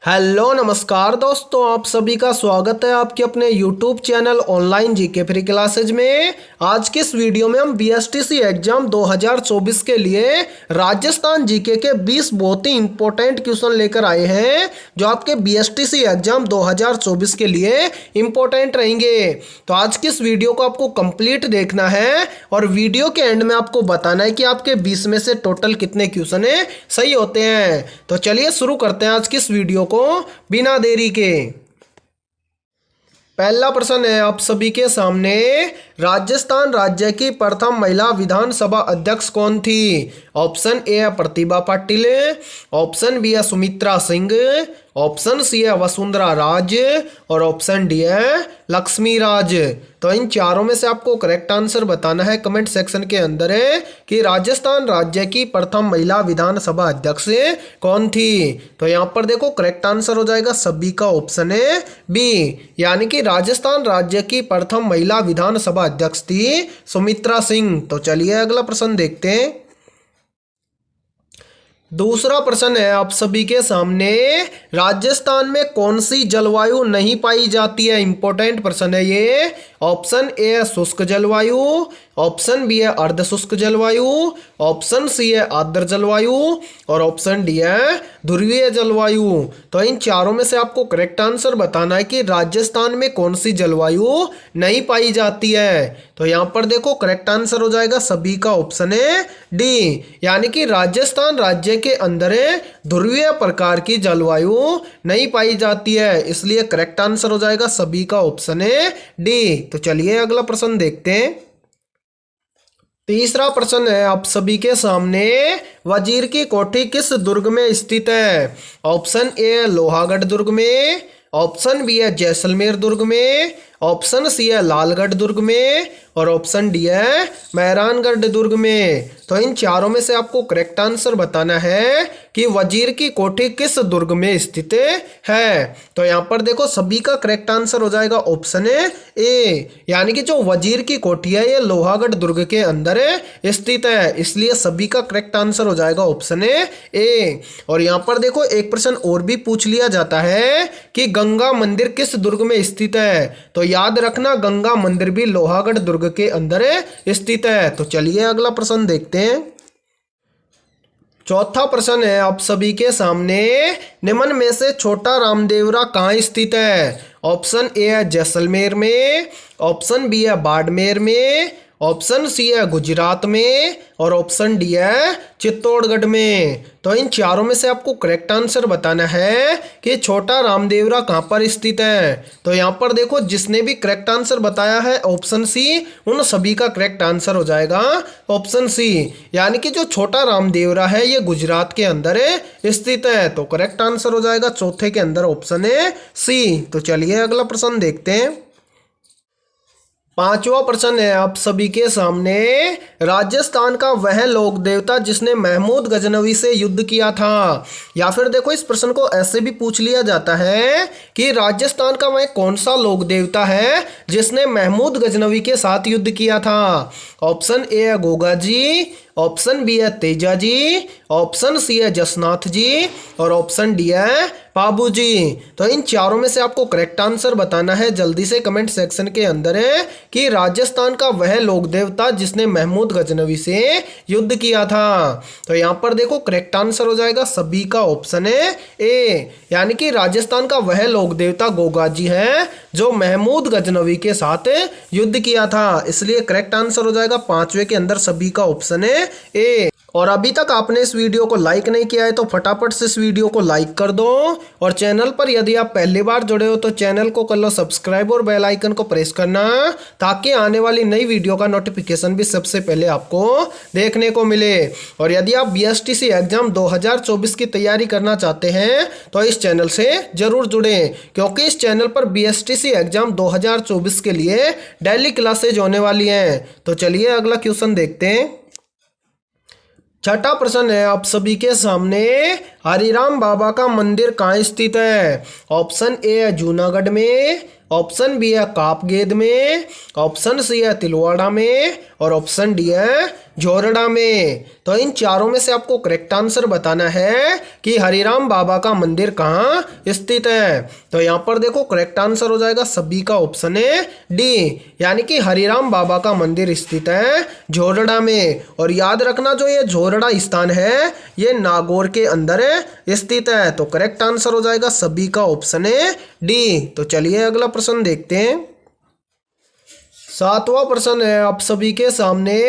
Hello नमस्कार दोस्तों, आप सभी का स्वागत है आपके अपने YouTube channel online GK free classes में। आज के इस वीडियो में हम बीएसटीसी एग्जाम 2024 के लिए राजस्थान जीके के 20 बहुत ही इंपॉर्टेंट क्वेश्चन लेकर आए हैं जो आपके बीएसटीसी एग्जाम 2024 के लिए इंपॉर्टेंट रहेंगे। तो आज की इस वीडियो को आपको कंप्लीट देखना है और वीडियो के एंड में आपको बताना है कि आपके 20 में से टोटल कितने क्वेश्चन सही होते हैं। तो चलिए शुरू करते हैं आज की इस वीडियो को बिना देरी के। पहला प्रश्न है आप सभी के सामने, राजस्थान राज्य की प्रथम महिला विधानसभा अध्यक्ष कौन थी? ऑप्शन ए है प्रतिभा पाटिल, ऑप्शन बी है सुमित्रा सिंह, ऑप्शन सी है वसुंधरा राजे और ऑप्शन डी है लक्ष्मी राज। तो इन चारों में से आपको करेक्ट आंसर बताना है कमेंट सेक्शन के अंदर है कि राजस्थान राज्य की प्रथम महिला विधानसभा अध्यक्ष कौन थी। तो यहाँ पर देखो करेक्ट आंसर हो जाएगा सभी का ऑप्शन है बी, यानी कि राजस्थान राज्य की प्रथम महिला विधानसभा अध्यक्ष थी सुमित्रा सिंह। तो चलिए अगला प्रश्न देखते हैं। दूसरा प्रश्न है आप सभी के सामने, राजस्थान में कौन सी जलवायु नहीं पाई जाती है? इंपॉर्टेंट प्रश्न है ये। ऑप्शन ए है शुष्क जलवायु, ऑप्शन बी है अर्ध शुष्क जलवायु, ऑप्शन सी है आर्द्र जलवायु और ऑप्शन डी है ध्रुवीय जलवायु। तो इन चारों में से आपको करेक्ट आंसर बताना है कि राजस्थान में कौन सी जलवायु नहीं पाई जाती है। तो यहाँ पर देखो करेक्ट आंसर हो जाएगा सभी का ऑप्शन है डी, यानी कि राजस्थान राज्य के अंदर ध्रुवीय प्रकार की जलवायु नहीं पाई जाती है, इसलिए करेक्ट आंसर हो जाएगा सभी का ऑप्शन है डी। तो चलिए अगला प्रश्न देखते हैं। तीसरा प्रश्न है आप सभी के सामने, वजीर की कोठी किस दुर्ग में स्थित है? ऑप्शन ए लोहागढ़ दुर्ग में, ऑप्शन बी है जैसलमेर दुर्ग में, ऑप्शन सी है लालगढ़ दुर्ग में और ऑप्शन डी है मेहरानगढ़ दुर्ग में। तो इन चारों में से आपको करेक्ट आंसर बताना है कि वजीर की कोठी किस दुर्ग में स्थित है। तो यहाँ पर देखो सभी का करेक्ट आंसर हो जाएगा ऑप्शन ए, यानी कि जो वजीर की कोठी है ये लोहागढ़ दुर्ग के अंदर स्थित है, इसलिए सभी का करेक्ट आंसर हो जाएगा ऑप्शन ए। और यहाँ पर देखो एक प्रश्न और भी पूछ लिया जाता है कि गंगा मंदिर किस दुर्ग में स्थित है? तो याद रखना गंगा मंदिर भी लोहागढ़ दुर्ग के अंदर स्थित है। तो चलिए अगला प्रश्न देखते हैं। चौथा प्रश्न है आप सभी के सामने, निम्न में से छोटा रामदेवरा कहाँ स्थित है? ऑप्शन ए है जैसलमेर में, ऑप्शन बी है बाड़मेर में, ऑप्शन सी है गुजरात में और ऑप्शन डी है चित्तौड़गढ़ में। तो इन चारों में से आपको करेक्ट आंसर बताना है कि छोटा रामदेवरा कहाँ पर स्थित है। तो यहाँ पर देखो जिसने भी करेक्ट आंसर बताया है ऑप्शन सी, उन सभी का करेक्ट आंसर हो जाएगा ऑप्शन सी, यानी कि जो छोटा रामदेवरा है ये गुजरात के अंदर स्थित है। तो करेक्ट आंसर हो जाएगा चौथे के अंदर ऑप्शन है सी। तो चलिए अगला प्रश्न देखते हैं। पांचवा प्रश्न है आप सभी के सामने, राजस्थान का वह लोक देवता जिसने महमूद गजनवी से युद्ध किया था। या फिर देखो इस प्रश्न को ऐसे भी पूछ लिया जाता है कि राजस्थान का वह कौन सा लोक देवता है जिसने महमूद गजनवी के साथ युद्ध किया था? ऑप्शन ए है गोगा जी, ऑप्शन बी है तेजा जी, ऑप्शन सी है जसनाथ जी और ऑप्शन डी है बाबू जी। तो इन चारों में से आपको करेक्ट आंसर बताना है जल्दी से कमेंट सेक्शन के अंदर है कि राजस्थान का वह लोक देवता जिसने महमूद गजनवी से युद्ध किया था। तो यहाँ पर देखो करेक्ट आंसर हो जाएगा सभी का ऑप्शन है ए, यानी कि राजस्थान का वह लोक देवता गोगा जी है जो महमूद गजनवी के साथ युद्ध किया था, इसलिए करेक्ट आंसर हो जाएगा पांचवे के अंदर सभी का ऑप्शन है ए। और अभी तक आपने इस वीडियो को लाइक नहीं किया है तो फटाफट से इस वीडियो को लाइक कर दो, और चैनल पर यदि आप पहली बार जुड़े हो तो चैनल को कर लो सब्सक्राइब और बेल आइकन को प्रेस करना ताकि आने वाली नई वीडियो का नोटिफिकेशन भी सबसे पहले आपको देखने को मिले। और यदि आप बीएसटीसी एग्जाम 2024 की तैयारी करना चाहते हैं तो इस चैनल से जरूर जुड़ें, क्योंकि इस चैनल पर बीएसटीसी एग्जाम 2024 के लिए डेली क्लासेज होने वाली हैं। तो चलिए अगला क्वेश्चन देखते हैं। छठा प्रश्न है आप सभी के सामने, हरिराम बाबा का मंदिर कहाँ स्थित है? ऑप्शन ए है जूनागढ़ में, ऑप्शन बी है कापगेद में, ऑप्शन सी है तिलवाड़ा में और ऑप्शन डी है झोरड़ा में। तो इन चारों में से आपको करेक्ट आंसर बताना है कि हरिराम बाबा का मंदिर कहाँ स्थित है। तो यहाँ पर देखो करेक्ट आंसर हो जाएगा सभी का ऑप्शन है डी, यानी कि हरिराम बाबा का मंदिर स्थित है झोरड़ा में। और याद रखना जो ये झोरड़ा स्थान है ये नागौर के अंदर स्थित है। तो करेक्ट आंसर हो जाएगा सभी का ऑप्शन है डी। तो चलिए अगला प्रश्न देखते हैं। सातवां प्रश्न है आप सभी के सामने,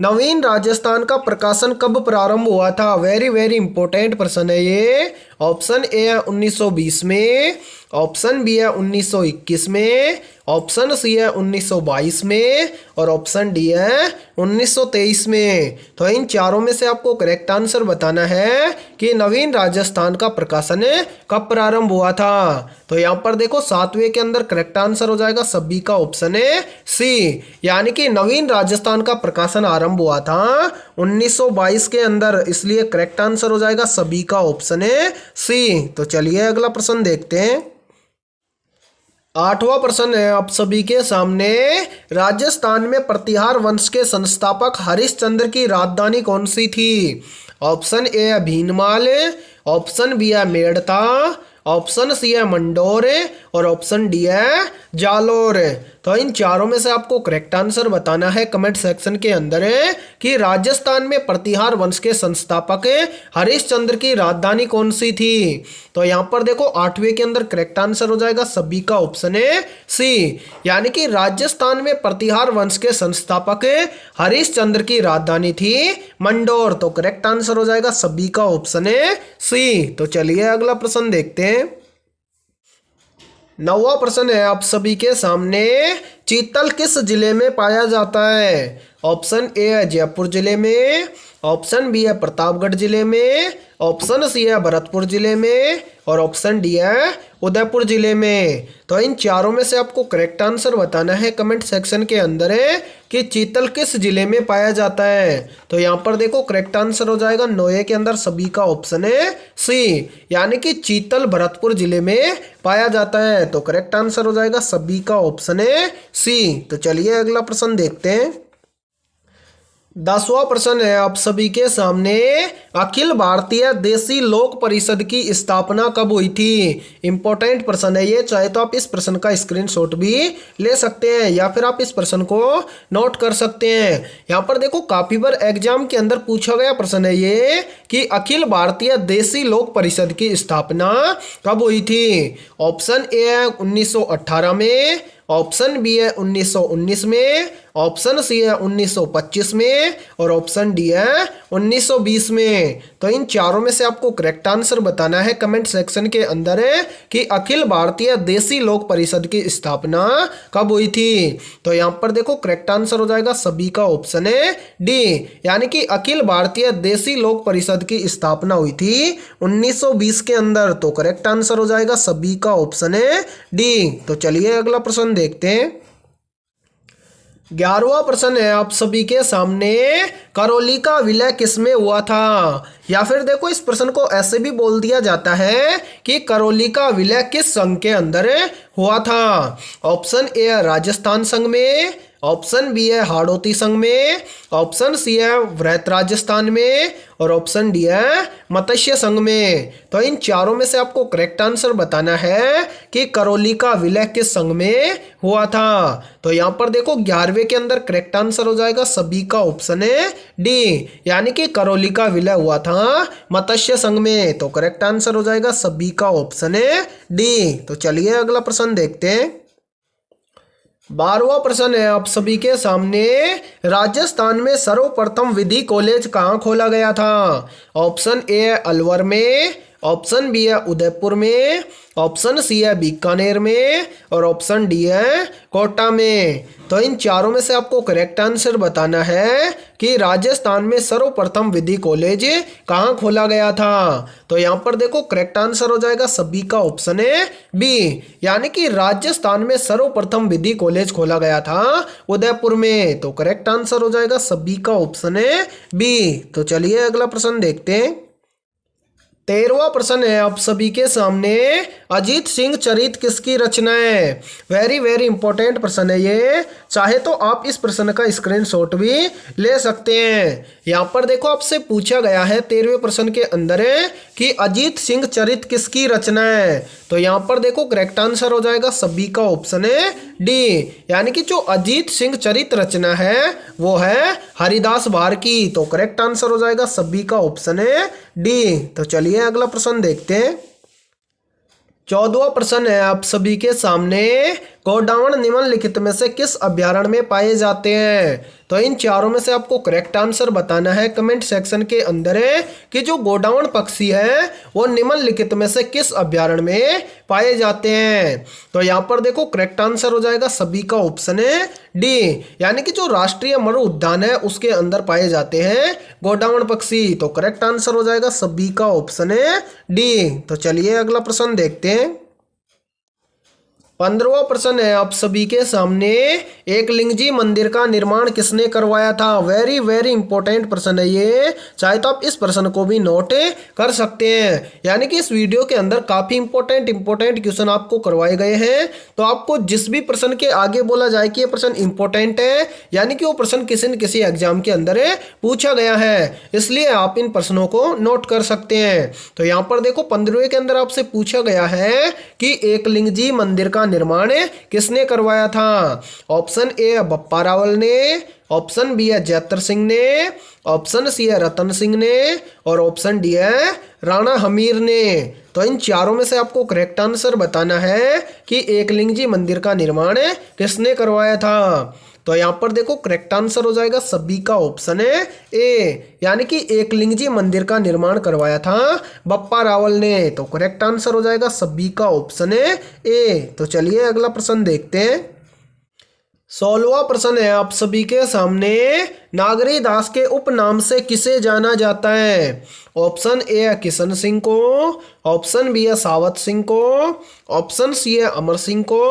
नवीन राजस्थान का प्रकाशन कब प्रारंभ हुआ था? वेरी वेरी इंपॉर्टेंट प्रश्न है ये। ऑप्शन ए है 1920 में, ऑप्शन बी है 1921 में, ऑप्शन सी है 1922 में और ऑप्शन डी है 1923 में। तो इन चारों में से आपको करेक्ट आंसर बताना है कि नवीन राजस्थान का प्रकाशन कब प्रारंभ हुआ था। तो यहाँ पर देखो सातवें के अंदर करेक्ट आंसर हो जाएगा सभी का ऑप्शन है सी, यानी कि नवीन राजस्थान का प्रकाशन आरंभ हुआ था 1922 के अंदर, इसलिए करेक्ट आंसर हो जाएगा सभी का ऑप्शन है सी। तो चलिए अगला प्रश्न देखते हैं। आठवां प्रश्न है आप सभी के सामने, राजस्थान में प्रतिहार वंश के संस्थापक हरिश्चंद्र की राजधानी कौन सी थी? ऑप्शन ए है भीनमाल, ऑप्शन बी है मेड़ता, ऑप्शन सी है मंडोर और ऑप्शन डी है जालोर। तो इन चारों में से आपको करेक्ट आंसर बताना है कमेंट सेक्शन के अंदर कि राजस्थान में प्रतिहार वंश के संस्थापक हरिश्चंद्र की राजधानी कौन सी थी। तो यहाँ पर देखो आठवें के अंदर करेक्ट आंसर हो जाएगा सभी का ऑप्शन है सी, यानी कि राजस्थान में प्रतिहार वंश के संस्थापक हरिश्चंद्र की राजधानी थी मंडोर। तो करेक्ट आंसर हो जाएगा सभी का ऑप्शन है सी। तो चलिए अगला प्रश्न देखते हैं। नौवां प्रश्न है आप सभी के सामने, चीतल किस जिले में पाया जाता है? ऑप्शन ए है जयपुर जिले में, ऑप्शन बी है प्रतापगढ़ जिले में, ऑप्शन सी है भरतपुर जिले में और ऑप्शन डी है उदयपुर जिले में। तो इन चारों में से आपको करेक्ट आंसर बताना है कमेंट सेक्शन के अंदर कि चीतल किस जिले में पाया जाता है। तो यहाँ पर देखो करेक्ट आंसर हो जाएगा नौवे के अंदर सभी का ऑप्शन है सी, यानी कि चीतल भरतपुर जिले में पाया जाता है। तो करेक्ट आंसर हो जाएगा सभी का ऑप्शन है सी। तो चलिए अगला प्रश्न देखते हैं। 10वां प्रश्न है आप सभी के सामने, अखिल भारतीय देसी लोक परिषद की स्थापना कब हुई थी? इंपॉर्टेंट प्रश्न है ये, चाहे तो आप इस प्रश्न का स्क्रीनशॉट भी ले सकते हैं या फिर आप इस प्रश्न को नोट कर सकते हैं। यहाँ पर देखो काफी बार एग्जाम के अंदर पूछा गया प्रश्न है ये कि अखिल भारतीय देसी लोक परिषद की स्थापना कब हुई थी। ऑप्शन ए है 1918 में, ऑप्शन बी है 1919 में, ऑप्शन सी है 1925 में और ऑप्शन डी है 1920 में। तो इन चारों में से आपको करेक्ट आंसर बताना है कमेंट सेक्शन के अंदर कि अखिल भारतीय देसी लोक परिषद की स्थापना कब हुई थी। तो यहाँ पर देखो करेक्ट आंसर हो जाएगा सभी का ऑप्शन है डी, यानी कि अखिल भारतीय देसी लोक परिषद की स्थापना हुई थी 1920 के अंदर। तो करेक्ट आंसर हो जाएगा सभी का ऑप्शन है डी। तो चलिए अगला प्रश्न देखते हैं। 11वां प्रश्न है आप सभी के सामने, करौली का विलय किसमें हुआ था? या फिर देखो इस प्रश्न को ऐसे भी बोल दिया जाता है कि करौली का विलय किस संघ के अंदर हुआ था। ऑप्शन ए है राजस्थान संघ में, ऑप्शन बी है हाड़ौती संघ में, ऑप्शन सी है वृहत राजस्थान में और ऑप्शन डी है मत्स्य संघ में। तो इन चारों में से आपको करेक्ट आंसर बताना है कि करौली का विलय किस संघ में हुआ था। तो यहाँ पर देखो 11वें के अंदर करेक्ट आंसर हो जाएगा सभी का ऑप्शन है डी, यानी कि करौली का विलय हुआ था मत्स्य संघ में। तो करेक्ट आंसर हो जाएगा सभी का ऑप्शन है डी। तो चलिए अगला प्रश्न देखते हैं। 12वां प्रश्न है आप सभी के सामने, राजस्थान में सर्वप्रथम विधि कॉलेज कहाँ खोला गया था? ऑप्शन ए है अलवर में, ऑप्शन बी है उदयपुर में, ऑप्शन सी है बीकानेर में और ऑप्शन डी है कोटा में। तो इन चारों में से आपको करेक्ट आंसर बताना है कि राजस्थान में सर्वप्रथम विधि कॉलेज कहाँ खोला गया था। तो यहाँ पर देखो करेक्ट आंसर हो जाएगा सभी का ऑप्शन है बी, यानी कि राजस्थान में सर्वप्रथम विधि कॉलेज खोला गया था उदयपुर में। तो करेक्ट आंसर हो जाएगा सभी का ऑप्शन है बी। तो चलिए अगला प्रश्न देखते हैं। 13वां प्रश्न है आप सभी के सामने, अजीत सिंह चरित किसकी रचना है। वेरी वेरी इंपॉर्टेंट प्रश्न है ये, चाहे तो आप इस प्रश्न का स्क्रीनशॉट भी ले सकते हैं। यहाँ पर देखो आपसे पूछा गया है 13वें प्रश्न के अंदर है कि अजीत सिंह चरित किसकी रचना है। तो यहाँ पर देखो करेक्ट आंसर हो जाएगा सभी का ऑप्शन है डी, यानी कि जो अजीत सिंह चरित रचना है वो है हरिदास बार की। तो करेक्ट आंसर हो जाएगा सभी का ऑप्शन है डी। तो चलिए अगला प्रश्न देखते हैं। 14वां प्रश्न है आप सभी के सामने, गोडावण निम्नलिखित में से किस अभ्यारण्य में पाए जाते हैं। तो इन चारों में से आपको करेक्ट आंसर बताना है। कमेंट सेक्शन के अंदर है कि जो गोडावण पक्षी है वो निम्नलिखित में से किस अभ्यारण्य में पाए जाते हैं। तो यहाँ पर देखो करेक्ट आंसर हो जाएगा सभी का ऑप्शन है डी, यानी कि जो राष्ट्रीय मरु उद्यान है उसके अंदर पाए जाते हैं गोडावण पक्षी। तो करेक्ट आंसर हो जाएगा सभी का ऑप्शन है डी। तो चलिए अगला प्रश्न देखते हैं। 15वां प्रश्न है आप सभी के सामने, एक लिंगजी मंदिर का निर्माण किसने करवाया था। वेरी वेरी इंपॉर्टेंट प्रश्न है ये, चाहे तो आप इस प्रश्न को भी नोट कर सकते हैं। यानी कि इस वीडियो के अंदर काफी इंपॉर्टेंट क्वेश्चन आपको करवाए गए हैं। तो आपको जिस भी प्रश्न के आगे बोला जाए कि ये प्रश्न इंपॉर्टेंट है, यानी कि वो प्रश्न किसी न किसी एग्जाम के अंदर पूछा गया है, इसलिए आप इन प्रश्नों को नोट कर सकते हैं। तो यहाँ पर देखो 15वें के अंदर आपसे पूछा गया है कि एक लिंगजी मंदिर का निर्माण किसने करवाया था। ऑप्शन ए है बप्पा रावल ने, ऑप्शन बी है जैतर सिंह ने, ऑप्शन सी है रतन सिंह ने और ऑप्शन डी है राणा हमीर ने। तो इन चारों में से आपको करेक्ट आंसर बताना है कि एकलिंगजी मंदिर का निर्माण किसने करवाया था। तो यहाँ पर देखो करेक्ट आंसर हो जाएगा सभी का ऑप्शन है ए, यानी कि एकलिंगजी मंदिर का निर्माण करवाया था बप्पा रावल ने। तो करेक्ट आंसर हो जाएगा सभी का ऑप्शन है ए। तो चलिए अगला प्रश्न देखते हैं। 16वां प्रश्न है आप सभी के सामने, नागरी दास के उपनाम से किसे जाना जाता है। ऑप्शन ए है किशन सिंह को, ऑप्शन बी है सावत सिंह को, ऑप्शन सी है अमर सिंह को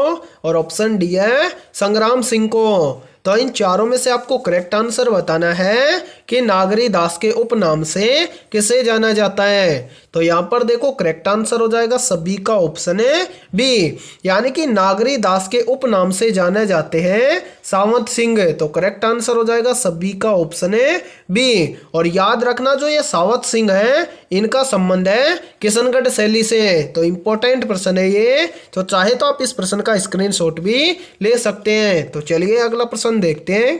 और ऑप्शन डी है संग्राम सिंह को। तो इन चारों में से आपको करेक्ट आंसर बताना है कि नागरी दास के उपनाम से किसे जाना जाता है। तो यहाँ पर देखो करेक्ट आंसर हो जाएगा सभी का ऑप्शन है बी, यानी कि नागरी दास के उपनाम से जाने जाते हैं सावंत सिंह। तो करेक्ट आंसर हो जाएगा सभी का ऑप्शन है बी। और याद रखना जो ये सावत सिंह है इनका संबंध है किशनगढ़ शैली से। तो इंपॉर्टेंट प्रश्न है ये, तो चाहे तो आप इस प्रश्न का स्क्रीनशॉट भी ले सकते हैं। तो चलिए अगला प्रश्न देखते हैं।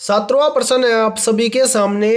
17वां प्रश्न है आप सभी के सामने,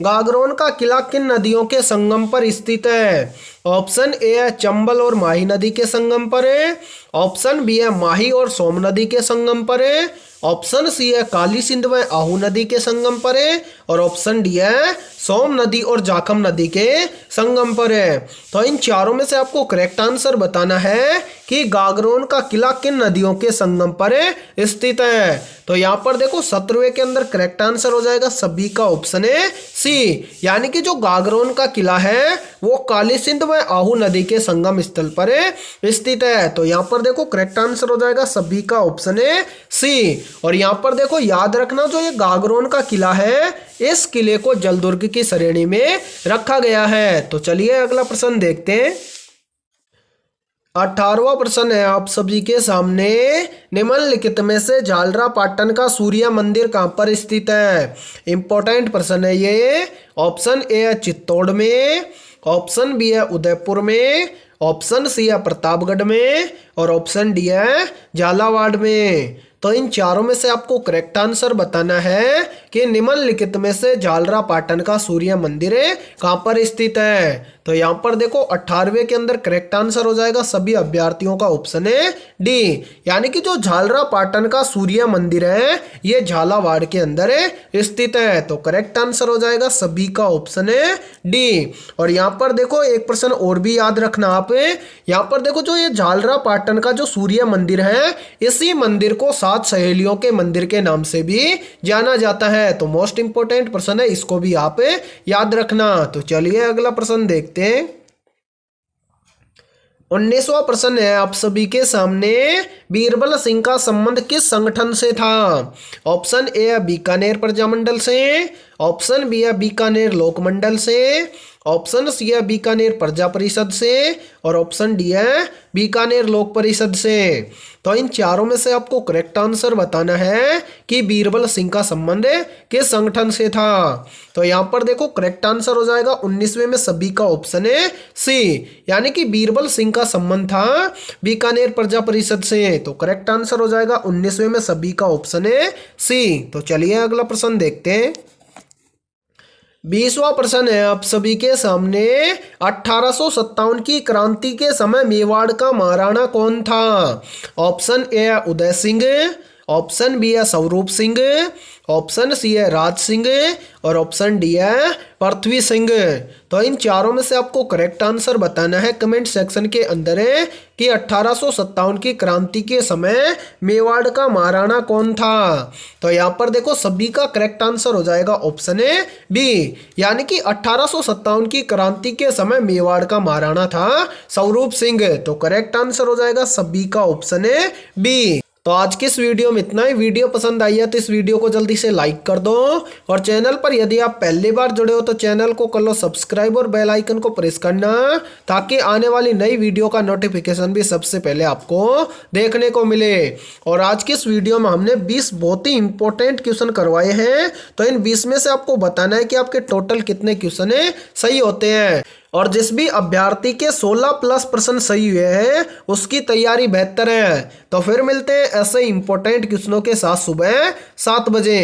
गागरोन का किला किन नदियों के संगम पर स्थित है। ऑप्शन ए है चंबल और माही नदी के संगम पर है, ऑप्शन बी है माही और सोम नदी के संगम पर है, ऑप्शन सी है काली सिंध व आहू नदी के संगम पर है और ऑप्शन डी है सोम नदी और जाखम नदी के संगम पर है। तो इन चारों में से आपको करेक्ट आंसर बताना है कि गागरोन का किला किन नदियों के संगम पर स्थित है। तो यहाँ पर देखो 17वें के अंदर करेक्ट आंसर हो जाएगा सभी का ऑप्शन है सी, यानी कि जो गागरोन का किला है वो काली सिंध व आहू नदी के संगम स्थल पर स्थित है। तो यहाँ पर देखो करेक्ट आंसर हो जाएगा सभी का ऑप्शन है सी। और यहाँ पर देखो याद रखना जो ये गागरोन का किला है इस किले को जलदुर्ग की श्रेणी में रखा गया है। तो चलिए अगला प्रश्न देखते हैं। 18वां प्रश्न है आप सभी के सामने, निम्नलिखित में से झालरा पाटन का सूर्य मंदिर कहां पर स्थित है। इंपॉर्टेंट प्रश्न है ये। ऑप्शन ए है चित्तौड़ में, ऑप्शन बी है उदयपुर में, ऑप्शन सी है प्रतापगढ़ में और ऑप्शन डी है झालावाड़ में। तो इन चारों में से आपको करेक्ट आंसर बताना है कि निम्नलिखित में से झालरा पाटन का सूर्य मंदिर कहां पर स्थित है। तो यहाँ पर देखो 18वें के अंदर करेक्ट आंसर हो जाएगा सभी अभ्यर्थियों का ऑप्शन है डी, यानी कि जो झालरा पाटन का सूर्य मंदिर है ये झालावाड़ के अंदर स्थित है। तो करेक्ट आंसर हो जाएगा सभी का ऑप्शन है डी। और यहाँ पर देखो एक प्रश्न और भी याद रखना आप, यहाँ पर देखो जो ये झालरा पाटन का जो सूर्य मंदिर है इसी मंदिर को 7 सहेलियों के मंदिर के नाम से भी जाना जाता है। तो मोस्ट इंपोर्टेंट प्रश्न है, इसको भी आप याद रखना। तो चलिए अगला प्रश्न देखते हैं। 19वां प्रश्न है आप सभी के सामने, बीरबल सिंह का संबंध किस संगठन से था। ऑप्शन ए है बीकानेर प्रजामंडल से, ऑप्शन बी है बीकानेर लोक मंडल से, ऑप्शन सी है बीकानेर प्रजा परिषद से और ऑप्शन डी है बीकानेर लोक परिषद से। तो इन चारों में से आपको करेक्ट आंसर बताना है कि बीरबल सिंह का संबंध किस संगठन से था। तो यहाँ पर देखो करेक्ट आंसर हो जाएगा 19वें में सभी का ऑप्शन है सी, यानी कि बीरबल सिंह का संबंध था बीकानेर प्रजा परिषद से। तो करेक्ट आंसर हो जाएगा 19वें में सभी का ऑप्शन है सी। तो चलिए अगला प्रश्न देखते हैं। 20वां प्रश्न है आप सभी के सामने, 1857 की क्रांति के समय मेवाड़ का महाराणा कौन था? ऑप्शन ए है उदय सिंह, ऑप्शन बी है स्वरूप सिंह, ऑप्शन सी है राज सिंह और ऑप्शन डी है पृथ्वी सिंह। तो इन चारों में से आपको करेक्ट आंसर बताना है कमेंट सेक्शन के अंदर है कि 1857 की क्रांति के समय मेवाड़ का महाराणा कौन था। तो यहाँ पर देखो सभी का करेक्ट आंसर हो जाएगा ऑप्शन ए बी, यानी कि 1857 की क्रांति के समय मेवाड़ का महाराणा था स्वरूप सिंह। तो करेक्ट आंसर हो जाएगा सभी का ऑप्शन ए बी। तो आज की इस वीडियो में इतना ही। वीडियो पसंद आई है तो इस वीडियो को जल्दी से लाइक कर दो और चैनल पर यदि आप पहली बार जुड़े हो तो चैनल को कर लो सब्सक्राइब और बेल आइकन को प्रेस करना, ताकि आने वाली नई वीडियो का नोटिफिकेशन भी सबसे पहले आपको देखने को मिले। और आज की इस वीडियो में हमने 20 बहुत ही इंपॉर्टेंट क्वेश्चन करवाए हैं। तो इन 20 में से आपको बताना है कि आपके टोटल कितने क्वेश्चन सही होते हैं। और जिस भी अभ्यर्थी के 16+ प्रश्न सही हुए हैं उसकी तैयारी बेहतर है। तो फिर मिलते हैं ऐसे इंपॉर्टेंट क्वेश्चनों के साथ सुबह 7 बजे।